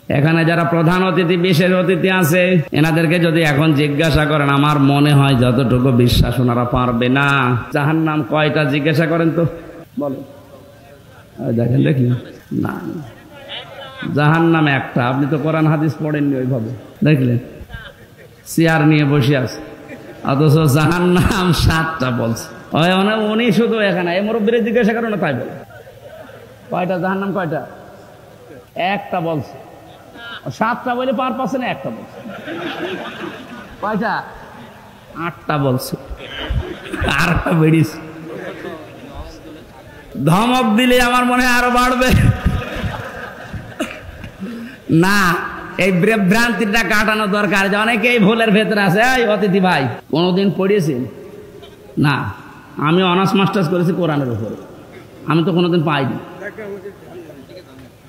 এখানে যারা প্রধান অতিথি বিশেষ অতিথি আছে এনাদেরকে যদি এখন জিজ্ঞাসা করেন, আমার মনে হয় যতটুকু বিশ্বাস ওনারা পারবে না। জাহান্নাম কয়টা জিজ্ঞাসা করেন তো, বলেন। দেখেন দেখি না, জাহান্নাম একটা। আপনি তো কোরআন হাদিস পড়েননি ওইভাবে, দেখলেন চেয়ার নিয়ে বসে আছে, অথচ জাহান্নাম 7টা বলছে। উনি শুধু এখানে এই মুরব্বীরে জিজ্ঞাসা করেন না, তাই বলে কয়টা জাহান্নাম, কয়টা? একটা বলছে। 7টা বলে পার পাচ্ছে না, একটা বলছে। কয়টা? 8টা বলছে, আর একটা বেরিয়েছে। ধমক দিলে আমার মনে হয় আরো বাড়বে না। এই ভ্রান্তিটা কাটানো দরকার, যে অনেকেই ভুলের ভেতরে আছে। এই অতিথি ভাই, কোনোদিন পড়িয়েছেন? না, আমি অনার্স মাস্টার্স করেছি কোরআনের উপরে, আমি তো কোনোদিন পাইনি।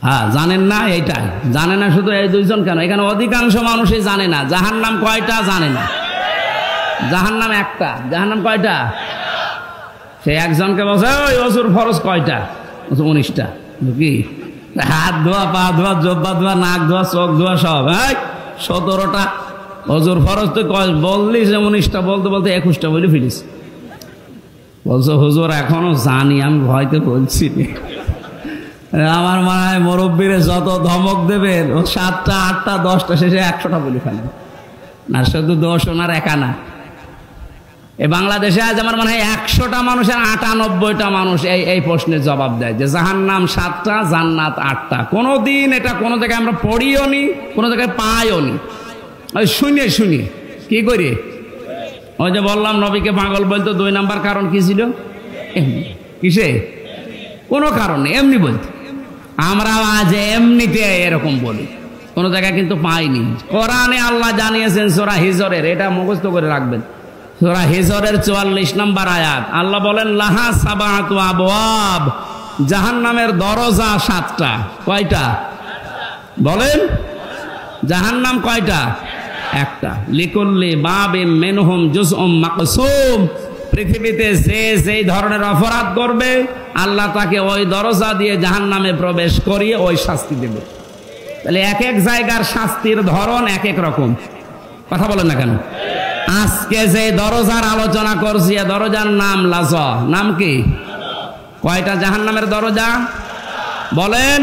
হ্যাঁ, জানেন না, এইটাই জানে না। শুধু এই দুইজন কেন, এখানে অধিকাংশ মানুষই জানে না জাহান্নাম কয়টা, জানে না। জাহান্নাম একটা। জাহান্নাম কয়টা? সে একজনকে বলছে, ওই অজুর ফরজ কয়টা? 19টা। কি হাত ধোয়া, পা ধোয়া, জব্বা ধোয়া, নাক ধোয়া, চোখ ধোয়া, সব 17টা। অজুর ফরজ তো বললি যে 19টা, বলতে বলতে 21টা বলে ফিরিস। বলছো হুজুর এখনো জানি, আমি ভয়তে বলছি। আমার মনে হয় মুরব্বীরে যত ধমক দেবেন, ও 7টা, 8টা, 10টা, শেষে 100টা বলে ফেলেন। না, শুধু 10 ওনার একা না। এই বাংলাদেশে আজ আমার মনে হয় 100টা মানুষের 98টা মানুষ এই প্রশ্নের জবাব দেয় যে জাহান্নাম 7টা, জান্নাত 8টা। কোনোদিন এটা কোনো জায়গায় আমরা পড়িও নি, কোনো জায়গায় পাইও নি। ওই শুনে কি করি, ওই যে বললাম নবীকে পাগল বলতো, 2 নাম্বার কারণ কি ছিল? কিসে? কোনো কারণ নেই, এমনি বলতো। আমরা আজ এমনিতে এরকম বলি, কোনো জায়গায় কিন্তু পাইনি। কোরআনে আল্লাহ জানিয়েছেন সূরা হিজরের, এটা মুখস্থ করে রাখবেন। সূরা হিজরের 44 নম্বর আয়াত, আল্লাহ বলেন লাহা সাবাতু আবওয়াব, জাহান্নামের দরজা 7টা। কয়টা বলেন? জাহান্নাম কয়টা? একটা। লিকুল্লি বাবিম মিনহুম জুজউম মাকসুম, পৃথিবীতে যে যেই ধরনের অপরাধ করবে আল্লাহ তাকে ওই দরজা দিয়ে জাহান্নামে প্রবেশ করিয়ে ওই শাস্তি দেবে। তাহলে এক এক জায়গার শাস্তির ধরন এক এক রকম। কথা বলেন না কেন? আজকে যে দরজার আলোচনা করছি, দরজার নাম লাজা। নাম কি? কয়টা জাহান্নামের দরজা বলেন?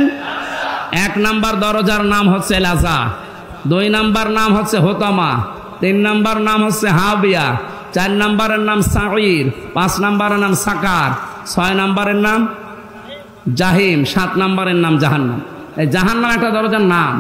1 নাম্বার দরজার নাম হচ্ছে লাজা, 2 নাম্বার নাম হচ্ছে হোতামা, 3 নাম্বার নাম হচ্ছে হাবিয়া, 4 নাম্বারের নাম সাঈর, 5 নাম্বারের নাম সাকার, 6 নাম্বারের নাম জাহিম, 7 নাম্বারের নাম জাহান্নাম। এই জাহান্নাম একটা দরজার নাম।